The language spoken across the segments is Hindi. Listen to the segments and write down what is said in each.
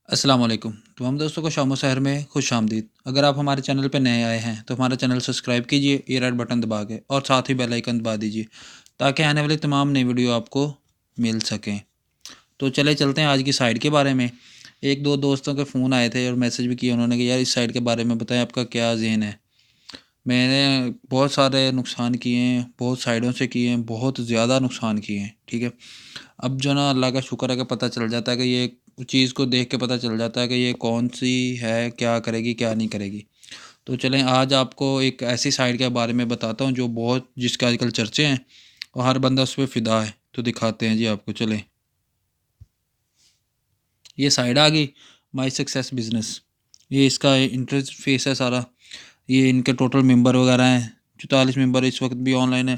अस्सलाम वालेकुम। तो हम दोस्तों को शामो शहर में खुश आमदीद। अगर आप हमारे चैनल पर नए आए हैं तो हमारा चैनल सब्सक्राइब कीजिए, ये रेड बटन दबा के, और साथ ही बेल आइकन दबा दीजिए ताकि आने वाली तमाम नई वीडियो आपको मिल सकें। तो चले चलते हैं आज की साइड के बारे में। एक दो दोस्तों के फ़ोन आए थे और मैसेज भी किया उन्होंने कि यार इस साइड के बारे में बताएं, आपका क्या ज़हन है। मैंने बहुत सारे नुकसान किए हैं, बहुत साइडों से किए हैं, बहुत ज़्यादा नुकसान किए हैं, ठीक है। अब जो ना अल्लाह का शुक्र है कि पता चल जाता है कि ये चीज़ को देख के पता चल जाता है कि ये कौन सी है, क्या करेगी क्या नहीं करेगी। तो चलें आज आपको एक ऐसी साइड के बारे में बताता हूँ जो बहुत जिसके आजकल चर्चे हैं और हर बंदा उस पर फ़िदा है। तो दिखाते हैं जी आपको। चलें, ये साइड आ गई माई सक्सेस बिजनेस। ये इसका इंटरफेस है सारा। ये इनके टोटल मेंबर वगैरह हैं, 44 मेंबर इस वक्त भी ऑनलाइन है।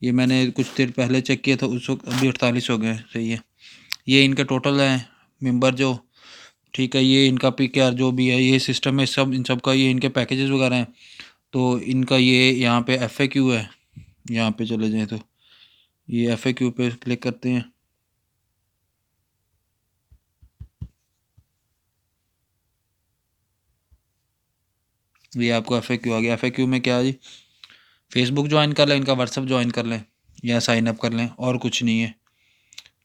ये मैंने कुछ देर पहले चेक किया था, उस वक्त अभी 48 हो गए हैं। सही है। ये इनके टोटल हैं मेंबर जो, ठीक है। ये इनका पीकेआर जो भी है, ये सिस्टम है सब, इन सब का ये इनके पैकेजेस वगैरह हैं। तो इनका ये यहाँ पे एफएक्यू है। यहाँ पे चले जाएं तो ये एफएक्यू पे क्लिक करते हैं। ये आपको एफएक्यू आ गया। एफएक्यू में क्या है जी, फेसबुक ज्वाइन कर लें, इनका व्हाट्सअप ज्वाइन कर लें या साइन अप कर लें, और कुछ नहीं है।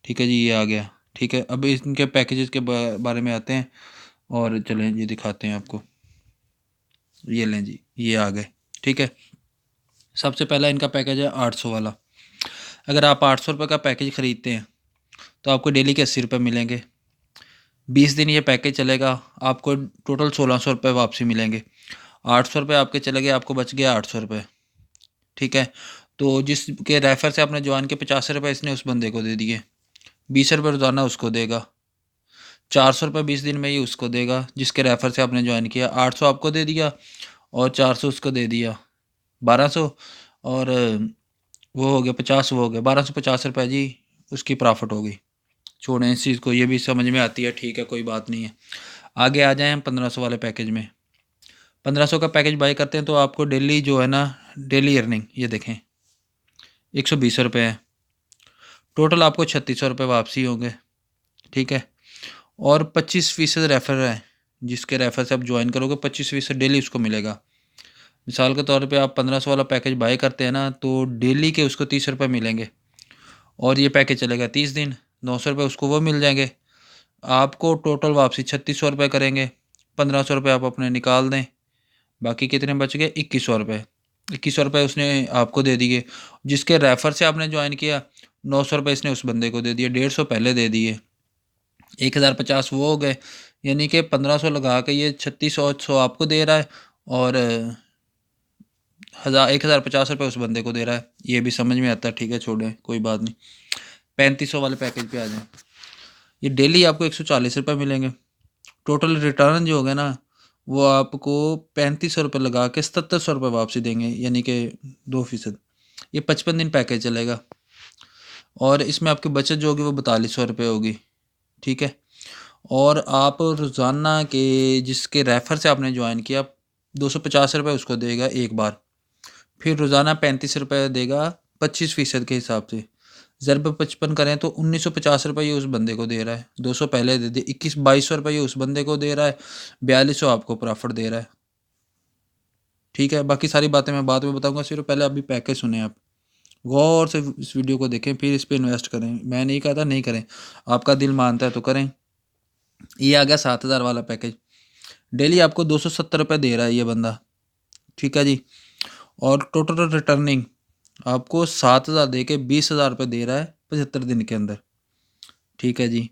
ठीक है जी, ये आ गया। ठीक है, अब इनके पैकेजेस के बारे में आते हैं और चलें जी दिखाते हैं आपको। ये लें जी, ये आ गए। ठीक है, सबसे पहला इनका पैकेज है 800 वाला। अगर आप 800 रुपये का पैकेज ख़रीदते हैं तो आपको डेली के 80 रुपये मिलेंगे। 20 दिन ये पैकेज चलेगा, आपको टोटल 1600 रुपये वापसी मिलेंगे। 800 रुपये आपके चले गए, आपको बच गया 800 रुपये। ठीक है, तो जिसके रेफ़र से आपने ज्वाइन के 85 रुपये इसने उस बंदे को दे दिए। 20 रुपये रोज़ाना उसको देगा। 400 रुपये 20 दिन में ही उसको देगा जिसके रेफ़र से आपने ज्वाइन किया। 800 आपको दे दिया और 400 उसको दे दिया, 1200। और वो हो गया 50, वो हो गया 1250 रुपये जी, उसकी प्रॉफिट हो गई। छोड़ें इस चीज़ को, ये भी समझ में आती है, ठीक है, कोई बात नहीं है। आगे आ जाएं हम 1500 वाले पैकेज में। 1500 का पैकेज बाई करते हैं तो आपको डेली जो है ना, डेली अर्निंग ये देखें 120 रुपये है। टोटल आपको 3600 रुपये वापसी होंगे। ठीक है, और 25% रेफर है। जिसके रेफर से आप ज्वाइन करोगे 25% डेली उसको मिलेगा। मिसाल के तौर पे आप 1500 वाला पैकेज बाय करते हैं ना, तो डेली के उसको 30 रुपये मिलेंगे। और ये पैकेज चलेगा 30 दिन, 900 रुपये उसको वो मिल जाएंगे। आपको टोटल वापसी 3600 रुपये करेंगे। 1500 रुपये आप अपने निकाल दें, बाकी कितने बच गए? 2100 रुपये। 2100 रुपये उसने आपको दे दिए। जिसके रेफ़र से आपने ज्वाइन किया, 900 रुपये इसने उस बंदे को दे दिए, 150 पहले दे दिए, 1050 वो हो गए। यानी कि 1500 लगा के ये 3600 आपको दे रहा है, और 1050 रुपये उस बंदे को दे रहा है। ये भी समझ में आता है, ठीक है, छोड़ें कोई बात नहीं। 3500 वाले पैकेज पे आ जाएं। ये डेली आपको 140 रुपये मिलेंगे। टोटल रिटर्न जो होगा ना, वो आपको 3500 रुपये लगा के 7700 रुपये वापसी देंगे, यानी कि 2%। ये 55 दिन पैकेज चलेगा और इसमें आपकी बचत जो होगी वो 4200 रुपये होगी। ठीक है, और आप रोज़ाना के जिसके रेफ़र से आपने ज्वाइन किया, 250 रुपये उसको देगा एक बार। फिर रोज़ाना 35 रुपये देगा 25% के हिसाब से। ज़रब 55 करें तो 1950 रुपये ये उस बंदे को दे रहा है। 200 पहले दे दिए, 2200 रुपये ये उस बंदे को दे रहा है, 4200 आपको प्रॉफिट दे रहा है। ठीक है, बाकी सारी बातें मैं बाद में बताऊंगा, सिर्फ पहले अभी पैकेज सुने आप। गौर से इस वीडियो को देखें, फिर इस पर इन्वेस्ट करें। मैं नहीं कहता नहीं करें, आपका दिल मानता है तो करें। ये आ गया 7000 वाला पैकेज। डेली आपको 270 रुपये दे रहा है ये बंदा। ठीक है जी, और टोटल रिटर्निंग आपको 7000 दे के 20,000 रुपये दे रहा है 75 दिन के अंदर। ठीक है जी,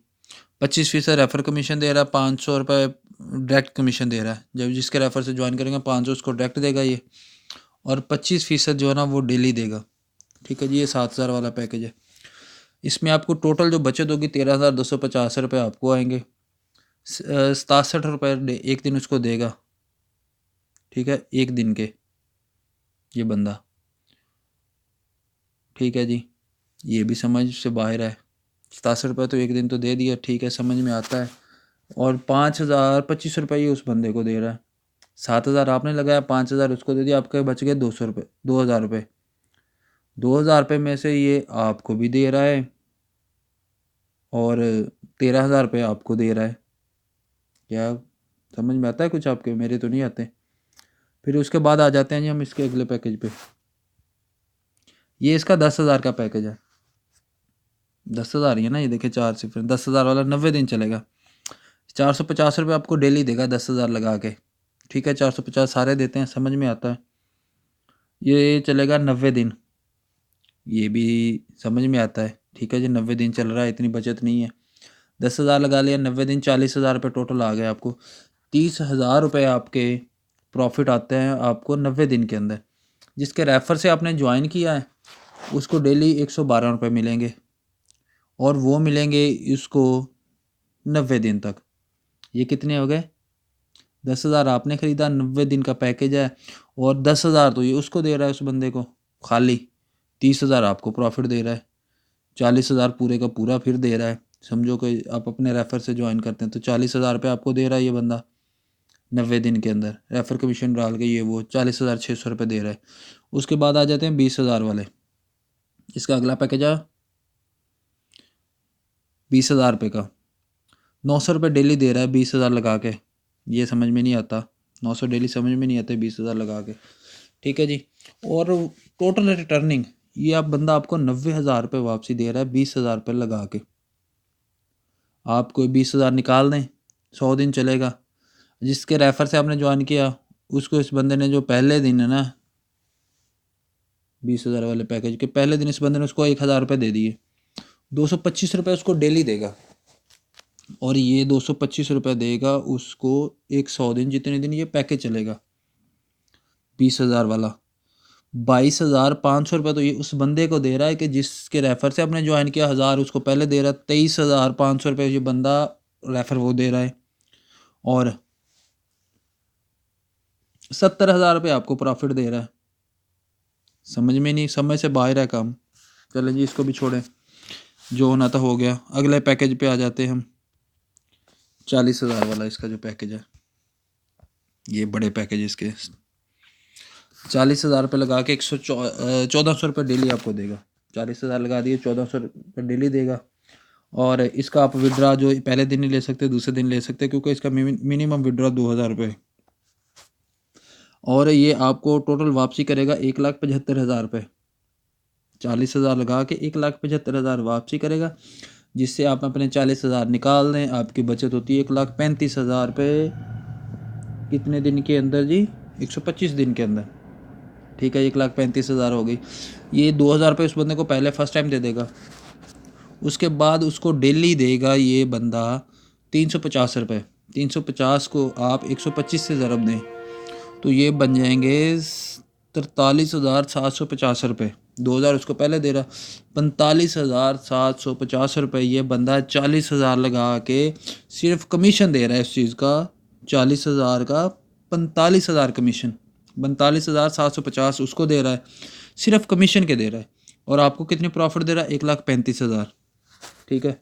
25% रेफ़र कमीशन दे रहा है, 500 रुपये डायरेक्ट कमीशन दे रहा है। जब जिसके रेफ़र से ज्वाइन करेंगे 500 उसको डायरेक्ट देगा ये, और 25% जो है ना वो डेली देगा। ठीक है जी, ये 7000 वाला पैकेज है। इसमें आपको टोटल जो बचत होगी 13,250 रुपये आपको आएंगे। 67 रुपये एक दिन उसको देगा। ठीक है, एक दिन के ये बंदा। ठीक है जी, ये भी समझ से बाहर है। 67 रुपये तो एक दिन तो दे दिया, ठीक है, समझ में आता है। और 5025 रुपये ये उस बंदे को दे रहा है। 7000 आपने लगाया, 5000 उसको दे दिया, आपके बच गए 200 रुपये, 2000 रुपये। 2000 रुपये में से ये आपको भी दे रहा है और 13,000 रुपये आपको दे रहा है। क्या समझ में आता है कुछ आपके? मेरे तो नहीं आते। फिर उसके बाद आ जाते हैं जी हम इसके अगले पैकेज पे। ये इसका 10,000 का पैकेज है। 10,000 ही है ना, ये देखिए 4 सिफर, 10,000 वाला 90 दिन चलेगा। 450 रुपये आपको डेली देगा 10,000 लगा के। ठीक है, 450 सारे देते हैं, समझ में आता है। ये चलेगा 90 दिन, ये भी समझ में आता है। ठीक है जी, 90 दिन चल रहा है, इतनी बचत नहीं है। 10,000 लगा लिया, 90 दिन 40,000 रुपये टोटल आ गए आपको। 30,000 रुपये आपके प्रॉफिट आते हैं आपको 90 दिन के अंदर। जिसके रेफर से आपने ज्वाइन किया है उसको डेली 112 रुपये मिलेंगे, और वो मिलेंगे इसको 90 दिन तक। ये कितने हो गए? 10,000 आपने ख़रीदा, 90 दिन का पैकेज है, और 10,000 तो ये उसको दे रहा है उस बंदे को खाली। 30,000 आपको प्रॉफिट दे रहा है, 40,000 पूरे का पूरा फिर दे रहा है। समझो कि आप अपने रेफ़र से ज्वाइन करते हैं तो 40,000 रुपये आपको दे रहा है ये बंदा 90 दिन के अंदर। रेफ़र कमीशन डाल के ये वो 40,600 रुपये दे रहा है। उसके बाद आ जाते हैं 20,000 वाले। इसका अगला पैकेज है 20,000 रुपये का, 900 रुपये डेली दे रहा है 20,000 लगा के। ये समझ में नहीं आता, 900 डेली समझ में नहीं आते 20,000 लगा के। ठीक है जी। और टोटल रिटर्निंग ये आप बंदा आपको 90,000 रुपये वापसी दे रहा है 20,000 रुपये लगा के। आप कोई 20,000 निकाल दें, 100 दिन चलेगा। जिसके रेफ़र से आपने ज्वाइन किया उसको इस बंदे ने जो पहले दिन है ना 20,000 वाले पैकेज के पहले दिन इस बंदे ने उसको 1,000 रुपये दे दिए, 225 रुपये उसको डेली देगा। और ये 225 रुपये देगा उसको 100 दिन, जितने दिन ये पैकेज चलेगा 20,000 वाला। 22,500 रुपये तो ये उस बंदे को दे रहा है कि जिसके रेफ़र से आपने ज्वाइन किया, 1,000 उसको पहले दे रहा है, 23,500 रुपये ये बंदा रेफ़र वो दे रहा है, और 70,000 रुपये आपको प्रॉफिट दे रहा है। समझ में नहीं, समझ से बाहर है काम। चलें जी, इसको भी छोड़ें, जो होना था हो गया। अगले पैकेज पे आ जाते हैं हम। 40,000 वाला इसका जो पैकेज है, ये बड़े पैकेज इसके 40,000 रुपये लगा के 1400 रुपये डेली आपको देगा। 40,000 लगा दिए, 1400 रुपये डेली देगा। और इसका आप विड्रा जो पहले दिन ही ले सकते, दूसरे दिन ले सकते, क्योंकि इसका मिनिमम विड्रा 2,000 रुपये। और ये आपको टोटल वापसी करेगा 1,75,000 रुपये। 40,000 लगा के 1,75,000 वापसी करेगा, जिससे आप अपने 40,000 निकाल दें, आपकी बचत होती है 1,35,000 रुपये। कितने दिन के अंदर जी? 125 दिन के अंदर। ठीक है, 1,35,000 हो गई। ये 2,000 रुपये उस बंदे को पहले फर्स्ट टाइम दे देगा। उसके बाद उसको डेली देगा ये बंदा 350 रुपये। 350 को आप 125 से ज़रब दें तो ये बन जाएंगे 43,750 रुपये। 2,000 उसको पहले दे रहा, 45,750 रुपये ये बंदा 40,000 लगा के सिर्फ कमीशन दे रहा है इस चीज़ का। 40,000 का 45,000 कमीशन, 45,750 उसको दे रहा है, सिर्फ कमीशन के दे रहा है। और आपको कितनी प्रॉफिट दे रहा है? 1,35,000। ठीक है।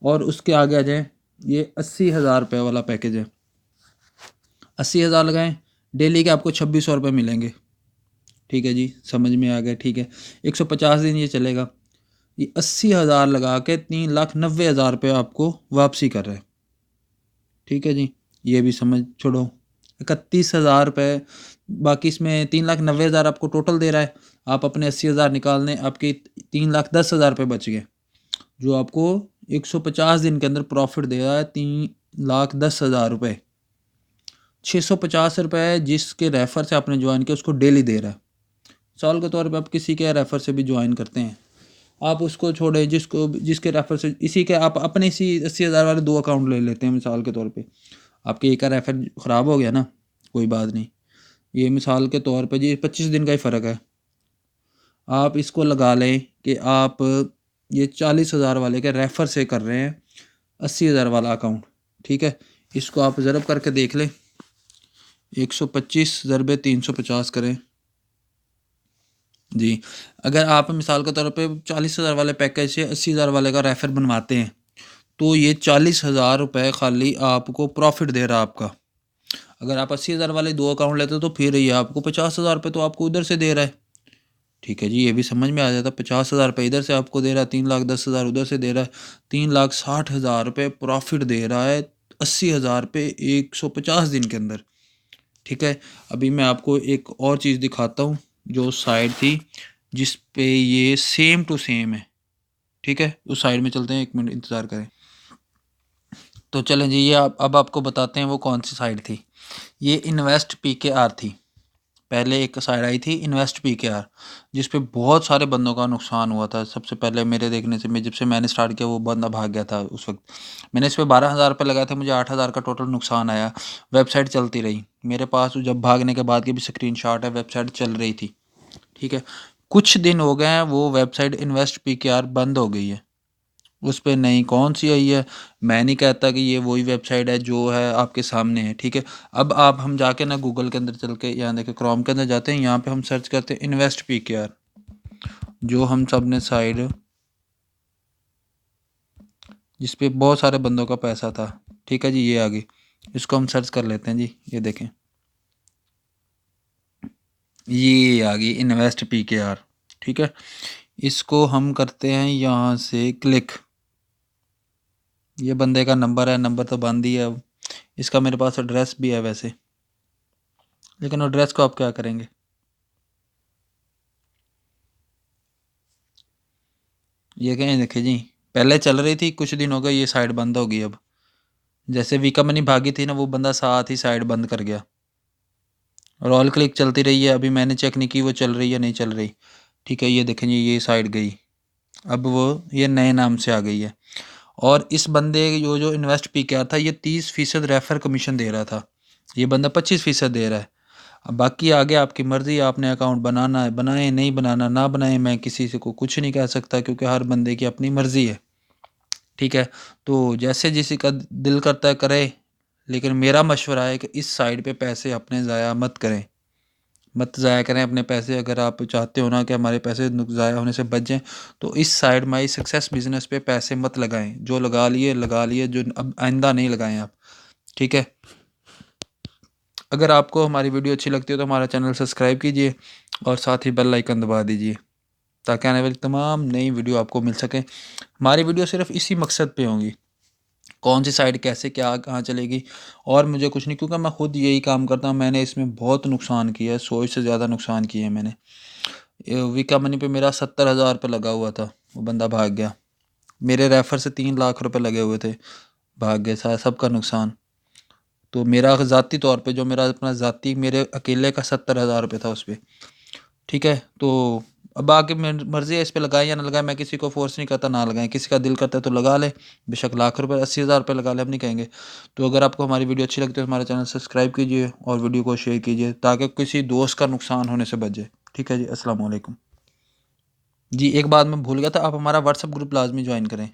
और उसके आगे आ जाए, ये 80,000 रुपये वाला पैकेज है। 80,000 लगाएं, डेली के आपको 2,600 रुपये मिलेंगे। ठीक है जी, समझ में आ गया। ठीक है, 150 दिन ये चलेगा। ये 80,000 लगा के 3,90,000 रुपये आपको वापसी कर रहे हैं। ठीक है जी, ये भी समझ छोड़ो। 31,000 रुपये, बाकी इसमें 3,90,000 आपको टोटल दे रहा है। आप अपने 80,000 निकाल लें, आपके 3,10,000 रुपये बच गए, जो आपको 150 दिन के अंदर प्रॉफिट दे रहा है 3,10,000 रुपये। 650 रुपये जिसके रेफ़र से आपने ज्वाइन किया उसको डेली दे रहा है। साल के तौर पे आप किसी के रेफ़र से भी ज्वाइन करते हैं, आप उसको छोड़ें, जिसके रेफ़र से इसी के आप अपने इसी 80,000 वाले 2 अकाउंट ले लेते हैं मिसाल के तौर पे। आपके एक का रेफ़र ख़राब हो गया ना, कोई बात नहीं, ये मिसाल के तौर पे जी 25 दिन का ही फ़र्क है। आप इसको लगा लें कि आप ये 40,000 वाले के रेफ़र से कर रहे हैं 80,000 वाला अकाउंट। ठीक है, इसको आप ज़रब करके देख लें, 125 ज़रबे 350 करें जी। अगर आप मिसाल के तौर पे 40,000 वाले पैकेज से 80,000 वाले का रेफ़र बनवाते हैं तो ये 40,000 रुपये खाली आपको प्रॉफिट दे रहा है आपका। अगर आप 80,000 वाले 2 अकाउंट लेते तो फिर ये आपको 50,000 रुपये तो आपको उधर से दे रहा है। ठीक है जी, ये भी समझ में आ जाता। 50,000 रुपये इधर से आपको दे रहा है, 3,10,000 उधर से दे रहा है, 3,60,000 रुपये प्रॉफिट दे रहा है 80,000 पे 150 दिन के अंदर। ठीक है, अभी मैं आपको एक और चीज़ दिखाता हूँ जो साइट थी जिस पे ये सेम टू सेम है। ठीक है, उस साइड में चलते हैं, 1 मिनट इंतज़ार करें। तो चलें जी, ये अब आपको बताते हैं वो कौन सी साइट थी। ये इन्वेस्ट PKR थी। पहले एक साइड आई थी इन्वेस्ट PKR, जिस पे बहुत सारे बंदों का नुकसान हुआ था। सबसे पहले मेरे देखने से, मैं जब से मैंने स्टार्ट किया वो बंदा भाग गया था उस वक्त। मैंने इस पे 12,000 रुपये लगाए थे, मुझे 8,000 का टोटल नुकसान आया। वेबसाइट चलती रही मेरे पास, जब भागने के बाद की भी स्क्रीनशॉट है, वेबसाइट चल रही थी। ठीक है, कुछ दिन हो गए हैं, वो वेबसाइट इन्वेस्ट PKR बंद हो गई है। उस पे नई कौन सी आई है, मैं नहीं कहता कि ये वही वेबसाइट है जो है आपके सामने है। ठीक है, अब आप हम जाके ना गूगल के अंदर चल के, यहाँ देखिए क्रोम के अंदर जाते हैं, यहाँ पे हम सर्च करते हैं इन्वेस्ट PKR, जो हम सब ने साइड जिस पे बहुत सारे बंदों का पैसा था। ठीक है जी, ये आ गई, इसको हम सर्च कर लेते हैं जी। ये देखें, ये आ गई इन्वेस्ट PKR। ठीक है, इसको हम करते हैं यहाँ से क्लिक। ये बंदे का नंबर है, नंबर तो बंद ही है अब। इसका मेरे पास एड्रेस भी है वैसे, लेकिन एड्रेस को आप क्या करेंगे। ये कहें, देखिए जी, पहले चल रही थी, कुछ दिन हो गए ये साइड बंद हो गई। अब जैसे वीका मनी भागी थी ना, वो बंदा साथ ही साइड बंद कर गया। और ऑल क्लिक चलती रही है, अभी मैंने चेक नहीं की वो चल रही है नहीं चल रही। ठीक है, ये देखें जी, ये साइड गई। अब वो ये नए नाम से आ गई है। और इस बंदे जो इन्वेस्ट PKR था, ये 30% रेफर कमीशन दे रहा था, ये बंदा 25% दे रहा है। अब बाकी आगे आपकी मर्ज़ी, आपने अकाउंट बनाना है बनाएं, नहीं बनाना ना बनाएं, मैं किसी से को कुछ नहीं कह सकता, क्योंकि हर बंदे की अपनी मर्ज़ी है। ठीक है, तो जैसे जिसी का दिल करता है करे, लेकिन मेरा मशवरा है कि इस साइड पे पैसे अपने ज़ाया मत करें, मत ज़ाया करें अपने पैसे। अगर आप चाहते हो ना कि हमारे पैसे ज़ाया होने से बच जाएँ, तो इस साइड माई सक्सेस बिजनेस पे पैसे मत लगाएं। जो लगा लिए, जो अब आइंदा नहीं लगाएं आप। ठीक है, अगर आपको हमारी वीडियो अच्छी लगती है तो हमारा चैनल सब्सक्राइब कीजिए और साथ ही बेल आइकन दबा दीजिए, ताकि आने वाली तमाम नई वीडियो आपको मिल सकें। हमारी वीडियो सिर्फ इसी मकसद पे होंगी, कौन सी साइड कैसे क्या कहाँ चलेगी, और मुझे कुछ नहीं, क्योंकि मैं खुद यही काम करता हूँ। मैंने इसमें बहुत नुकसान किया है, 100 से ज़्यादा नुकसान किए हैं मैंने। वीका मनी पे मेरा 70,000 रुपये लगा हुआ था, वो बंदा भाग गया। मेरे रेफर से 3 लाख रुपए लगे हुए थे, भाग गए सारा, सबका नुकसान। तो मेरा ज़ाती तौर पे, जो मेरा अपना ज़ाती मेरे अकेले का 70,000 रुपये था उस पर। ठीक है, तो अब आगे मर्ज़ी है, इस पे लगाए या ना लगाए, मैं किसी को फोर्स नहीं करता ना लगाएं। किसी का दिल करता है तो लगा ले, बेशक लाख रुपए 80,000 रुपये लगा ले, हम नहीं कहेंगे। तो अगर आपको हमारी वीडियो अच्छी लगती है तो हमारा चैनल सब्सक्राइब कीजिए और वीडियो को शेयर कीजिए, ताकि किसी दोस्त का नुकसान होने से बच जाए। ठीक है जी, अस्सलाम वालेकुम। जी, एक बात मैं भूल गया था, आप हमारा व्हाट्सअप ग्रुप लाजमी ज्वाइन करें।